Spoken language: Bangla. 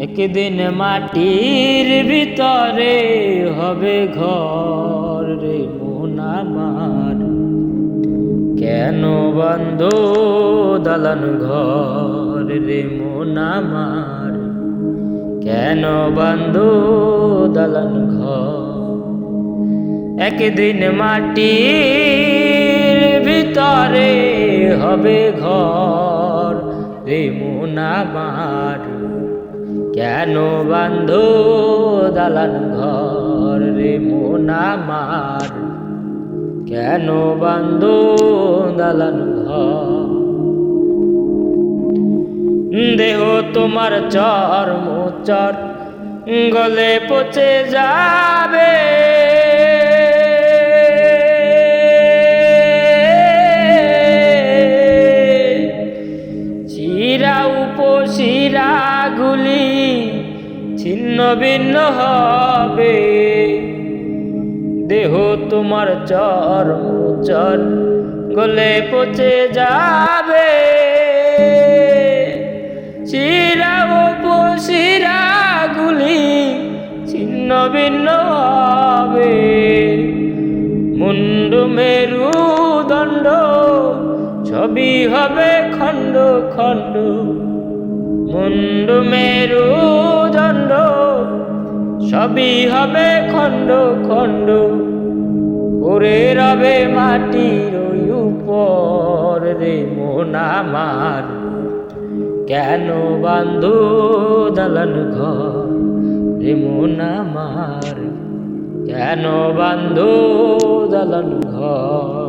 একদিন মাটির ভিতরে হবে ঘর রে মন আমার, কেন বন্ধ দালান ঘর রে মন আমার, কেন বন্ধ দালান ঘর। একদিন মাটির ভিতরে হবে ঘর রে মন আমার, কেন বন্ধ দালান ঘর রে মন আমার, কেন বন্ধ দালান ঘর। দেহ তোমার চর্মচর গলে পচে যাবে, শিরা উপশিরা গুলি ছিন্ন ভিন্ন হবে। দেহ তোমার চর্মচর গলে পচে যাবে, শিরা উপশিরা গুলি ছিন্ন ভিন্ন হবে। মুন্ড মেরুদণ্ড সবই হবে খণ্ড খণ্ড, মুন্ড মেরুদণ্ড সবই হবে খণ্ড খণ্ড। পড়ে রবে মাটির ওই উপর রে মন আমার, কেন বান্ধু দালান ঘর রে মন আমার, কেন বান্ধু দালান ঘর।